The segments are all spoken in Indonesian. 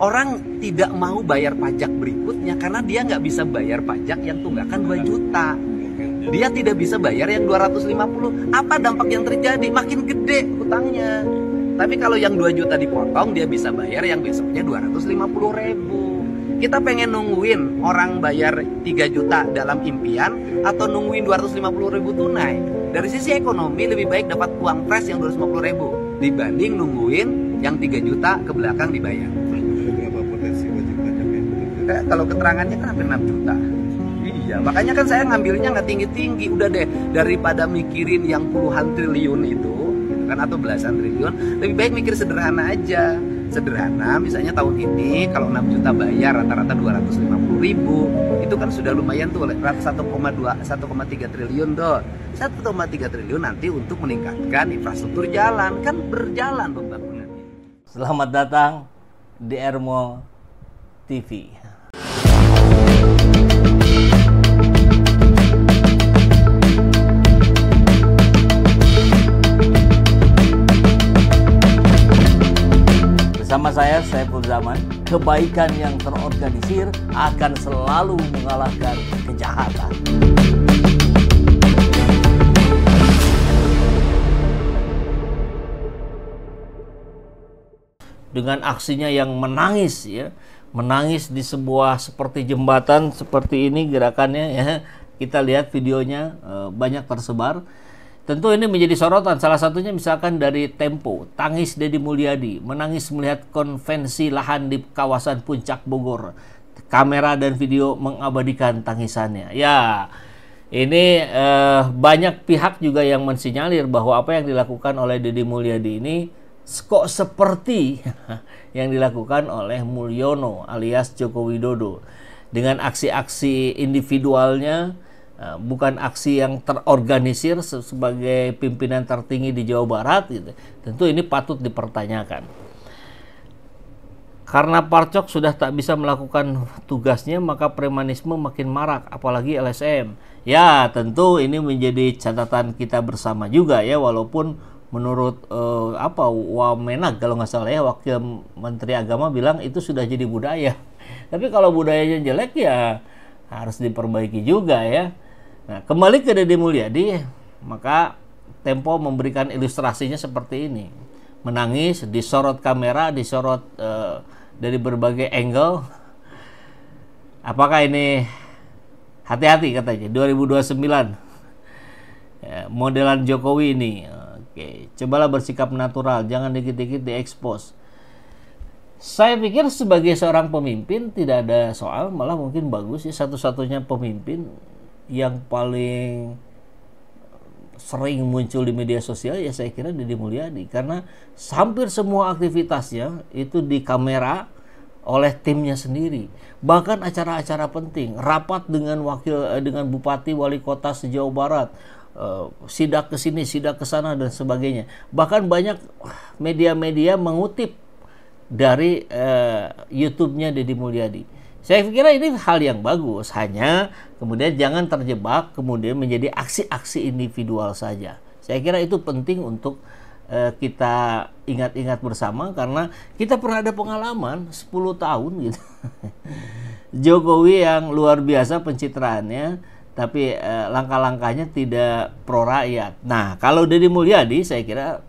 Orang tidak mau bayar pajak berikutnya karena dia nggak bisa bayar pajak yang tunggakan 2 juta. Dia tidak bisa bayar yang 250. Apa dampak yang terjadi? Makin gede hutangnya. Tapi kalau yang 2 juta dipotong, dia bisa bayar yang besoknya 250.000. Kita pengen nungguin orang bayar 3 juta dalam impian atau nungguin 250.000 tunai. Dari sisi ekonomi lebih baik dapat uang fresh yang 250.000 dibanding nungguin yang 3 juta ke belakang dibayar. Berapa potensi wajib pajaknya? Kalau keterangannya kan hampir 6 juta. Iya, makanya kan saya ngambilnya nggak tinggi-tinggi. Udah deh, daripada mikirin yang puluhan triliun itu, gitu kan, atau belasan triliun, lebih baik mikir sederhana aja. Sederhana, misalnya tahun ini kalau 6 juta bayar rata-rata 250.000, itu kan sudah lumayan tuh, 1,3 triliun tuh. 1,3 triliun nanti untuk meningkatkan infrastruktur jalan, kan berjalan pembangunan. Selamat datang di Ermo TV. Bersama saya, Saiful Zaman, kebaikan yang terorganisir akan selalu mengalahkan kejahatan. Dengan aksinya yang menangis, ya, menangis di sebuah seperti jembatan seperti ini gerakannya, ya, kita lihat videonya banyak tersebar. Tentu ini menjadi sorotan, salah satunya misalkan dari Tempo, tangis Deddy Mulyadi, menangis melihat konvensi lahan di kawasan Puncak Bogor. Kamera dan video mengabadikan tangisannya. Ya, ini banyak pihak juga yang mensinyalir bahwa apa yang dilakukan oleh Deddy Mulyadi ini kok seperti yang dilakukan oleh Mulyono alias Joko Widodo. Dengan aksi-aksi individualnya, bukan aksi yang terorganisir sebagai pimpinan tertinggi di Jawa Barat, gitu. Tentu ini patut dipertanyakan. Karena Parcok sudah tak bisa melakukan tugasnya, maka premanisme makin marak, apalagi LSM. Ya, tentu ini menjadi catatan kita bersama juga, ya, walaupun menurut Wamenag kalau nggak salah, ya, Wakil Menteri Agama bilang itu sudah jadi budaya. Tapi kalau budayanya jelek, ya harus diperbaiki juga, ya. Nah, kembali ke Deddy Mulyadi, maka Tempo memberikan ilustrasinya seperti ini. Menangis, disorot kamera, disorot dari berbagai angle. Apakah ini hati-hati katanya, 2029 ya, modelan Jokowi ini. Oke, cobalah bersikap natural, jangan dikit-dikit diekspos. Saya pikir sebagai seorang pemimpin tidak ada soal, malah mungkin bagus, ya, satu-satunya pemimpin yang paling sering muncul di media sosial, ya saya kira Deddy Mulyadi, karena hampir semua aktivitasnya itu di kamera oleh timnya sendiri. Bahkan acara-acara penting, rapat dengan bupati wali kota se-Jawa Barat, sidak ke sini, sidak ke sana dan sebagainya. Bahkan banyak media-media mengutip dari YouTube-nya Deddy Mulyadi. Saya kira ini hal yang bagus, hanya kemudian jangan terjebak kemudian menjadi aksi-aksi individual saja. Saya kira itu penting untuk kita ingat-ingat bersama, karena kita pernah ada pengalaman 10 tahun gitu. Jokowi yang luar biasa pencitraannya, tapi langkah-langkahnya tidak pro rakyat. Nah, kalau Deddy Mulyadi saya kira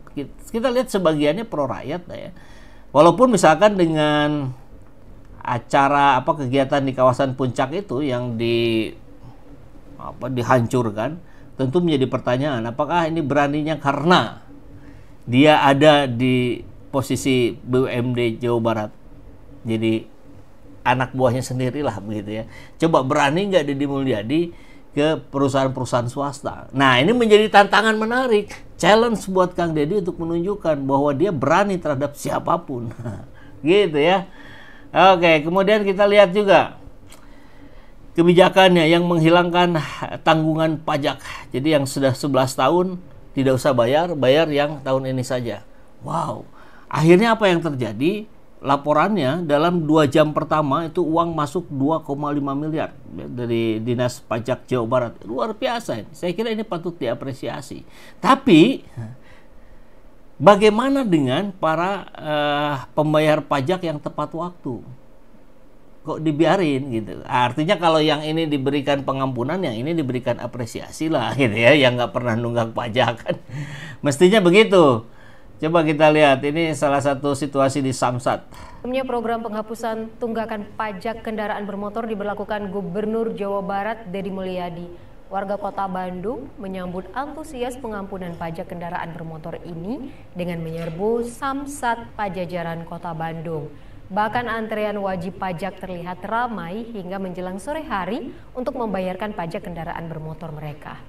kita lihat sebagiannya pro rakyat, ya. Walaupun misalkan dengan acara kegiatan di kawasan Puncak itu yang dihancurkan, tentu menjadi pertanyaan, apakah ini beraninya karena dia ada di posisi BUMD Jawa Barat, jadi anak buahnya sendirilah begitu, ya. Coba berani nggak Deddy Mulyadi ke perusahaan-perusahaan swasta? Nah, ini menjadi tantangan menarik, challenge buat Kang Deddy untuk menunjukkan bahwa dia berani terhadap siapapun. Gitu, ya. Oke, kemudian kita lihat juga kebijakannya yang menghilangkan tanggungan pajak. Jadi yang sudah 11 tahun tidak usah bayar yang tahun ini saja. Wow, akhirnya apa yang terjadi? Laporannya dalam 2 jam pertama itu uang masuk 2,5 miliar dari Dinas Pajak Jawa Barat. Luar biasa ini. Saya kira ini patut diapresiasi. Tapi Bagaimana dengan para pembayar pajak yang tepat waktu? Kok dibiarin gitu? Artinya kalau yang ini diberikan pengampunan, yang ini diberikan apresiasi lah gitu ya, yang nggak pernah nunggak pajak kan. Mestinya begitu. Coba kita lihat, ini salah satu situasi di Samsat. Program penghapusan tunggakan pajak kendaraan bermotor diberlakukan Gubernur Jawa Barat Deddy Mulyadi. Warga Kota Bandung menyambut antusias pengampunan pajak kendaraan bermotor ini dengan menyerbu Samsat Pajajaran Kota Bandung. Bahkan antrean wajib pajak terlihat ramai hingga menjelang sore hari untuk membayarkan pajak kendaraan bermotor mereka.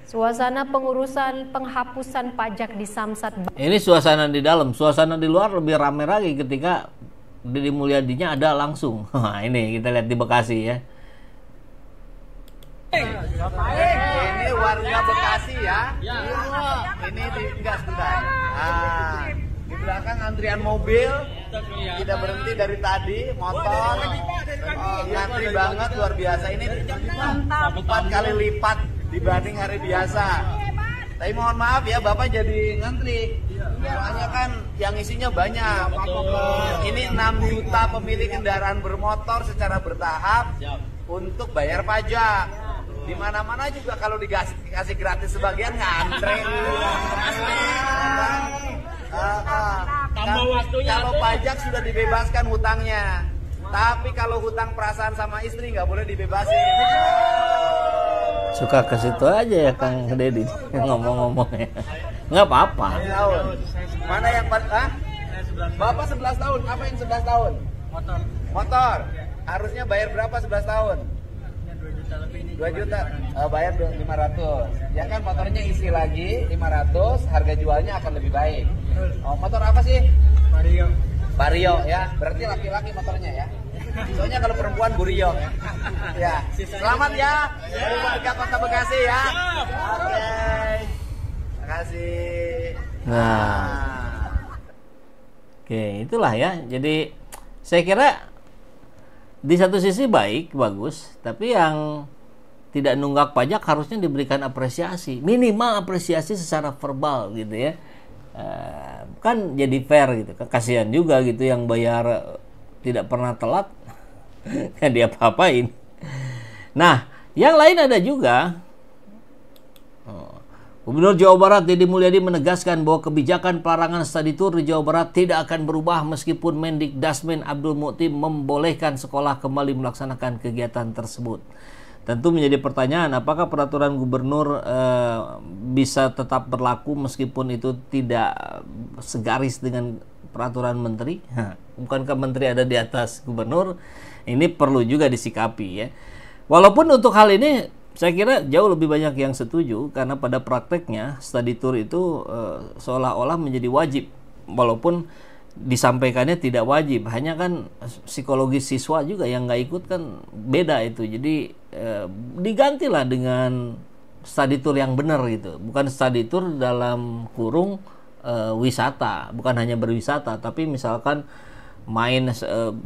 Suasana pengurusan penghapusan pajak di Samsat. Ini suasana di dalam, suasana di luar lebih ramai lagi ketika Deddy Mulyadinya ada langsung. Nah, ini kita lihat di Bekasi ya. Ini warga Bekasi ya. Ini gas sudah. Di belakang antrian mobil tidak berhenti dari tadi, motor ngantri banget luar biasa. Ini 4 kali lipat dibanding hari biasa. Tapi mohon maaf ya, Bapak jadi ngantri. Soalnya kan yang isinya banyak. Ini 6 juta pemilik kendaraan bermotor secara bertahap untuk bayar pajak. Di mana-mana juga kalau dikasih gratis sebagian ngantri. Kalau pajak sudah dibebaskan hutangnya, tapi kalau hutang perasaan sama istri nggak boleh dibebasin. Suka ke situ aja ya Kang Deddy ngomong-ngomongnya. Nggak apa-apa. Mana yang Bapak 11 tahun, apa yang 11 tahun? Motor. Harusnya bayar berapa 11 tahun? 2 juta, bayar 500. Ya kan motornya isi lagi 500, harga jualnya akan lebih baik. Oh, motor apa sih? Vario ya, berarti laki-laki motornya ya. Soalnya kalau perempuan Burio. Ya, selamat ya dari warga Kota Bekasi ya. Oke, terima kasih. Oke, itulah ya. Jadi saya kira di satu sisi baik, bagus, tapi yang tidak nunggak pajak harusnya diberikan apresiasi, minimal apresiasi secara verbal gitu ya. Kan jadi fair gitu, kasihan juga gitu yang bayar tidak pernah telat, kan dia apa-apain. Nah, yang lain ada juga. Gubernur Jawa Barat Deddy Mulyadi menegaskan bahwa kebijakan pelarangan study tour di Jawa Barat tidak akan berubah meskipun Mendikdasmen Abdul Mukti membolehkan sekolah kembali melaksanakan kegiatan tersebut. Tentu menjadi pertanyaan, apakah peraturan gubernur bisa tetap berlaku meskipun itu tidak segaris dengan peraturan menteri? Bukankah menteri ada di atas gubernur? Ini perlu juga disikapi ya. Walaupun untuk hal ini saya kira jauh lebih banyak yang setuju, karena pada prakteknya study tour itu seolah-olah menjadi wajib, walaupun disampaikannya tidak wajib. Hanya kan psikologis siswa juga yang nggak ikut kan beda itu. Jadi digantilah dengan study tour yang benar gitu, bukan study tour dalam kurung wisata, bukan hanya berwisata, tapi misalkan main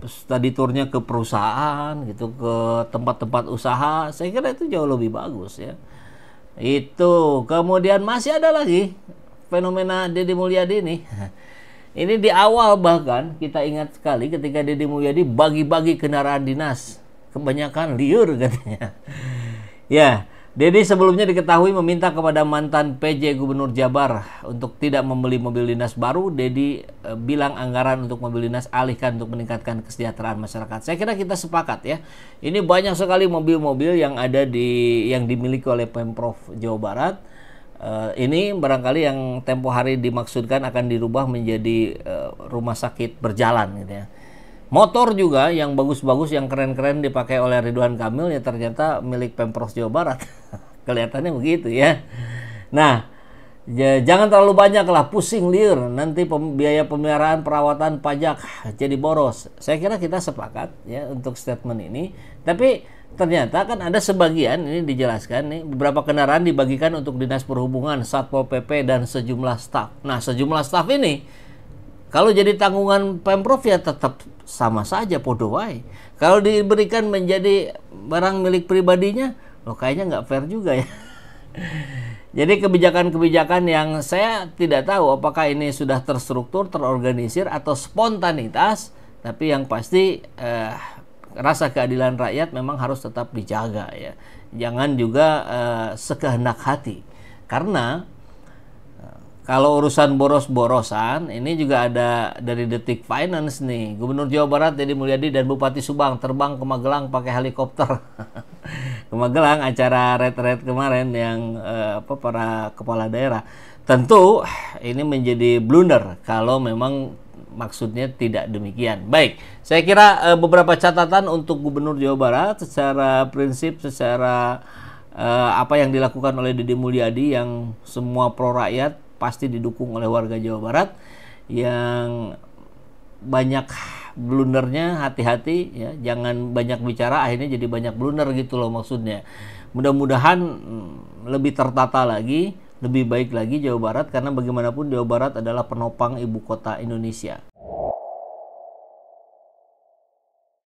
study tournya ke perusahaan gitu, ke tempat-tempat usaha. Saya kira itu jauh lebih bagus ya. Itu kemudian masih ada lagi fenomena Deddy Mulyadi ini. Ini di awal bahkan kita ingat sekali ketika Deddy Mulyadi bagi-bagi kendaraan dinas, kebanyakan liur katanya. Ya, Deddy sebelumnya diketahui meminta kepada mantan PJ Gubernur Jabar untuk tidak membeli mobil dinas baru. Deddy bilang anggaran untuk mobil dinas alihkan untuk meningkatkan kesejahteraan masyarakat. Saya kira kita sepakat ya. Ini banyak sekali mobil-mobil yang ada yang dimiliki oleh Pemprov Jawa Barat. Ini barangkali yang tempo hari dimaksudkan akan dirubah menjadi rumah sakit berjalan gitu ya. Motor juga yang bagus-bagus, yang keren-keren dipakai oleh Ridwan Kamil ya ternyata milik Pemprov Jawa Barat. Kelihatannya begitu ya. Nah, jangan terlalu banyak lah, pusing liur, nanti biaya pemeliharaan, perawatan, pajak jadi boros. Saya kira kita sepakat ya untuk statement ini. Tapi ternyata kan ada sebagian, ini dijelaskan nih, beberapa kendaraan dibagikan untuk Dinas Perhubungan, Satpol PP dan sejumlah staf. Nah, sejumlah staf ini kalau jadi tanggungan Pemprov ya tetap sama saja podo wae. Kalau diberikan menjadi barang milik pribadinya, loh kayaknya nggak fair juga ya. Jadi kebijakan-kebijakan yang saya tidak tahu apakah ini sudah terstruktur, terorganisir atau spontanitas, tapi yang pasti rasa keadilan rakyat memang harus tetap dijaga ya. Jangan juga sekehendak hati. Karena kalau urusan boros-borosan, ini juga ada dari Detik Finance nih. Gubernur Jawa Barat Deddy Mulyadi dan Bupati Subang terbang ke Magelang pakai helikopter. Ke Magelang acara red kemarin yang para kepala daerah. Tentu ini menjadi blunder kalau memang maksudnya tidak demikian. Baik, saya kira beberapa catatan untuk Gubernur Jawa Barat secara prinsip, secara apa yang dilakukan oleh Deddy Mulyadi yang semua pro rakyat pasti didukung oleh warga Jawa Barat. Yang banyak blundernya, hati-hati ya, jangan banyak bicara akhirnya jadi banyak blunder gitu loh maksudnya. Mudah-mudahan lebih tertata lagi, lebih baik lagi Jawa Barat, karena bagaimanapun Jawa Barat adalah penopang ibu kota Indonesia.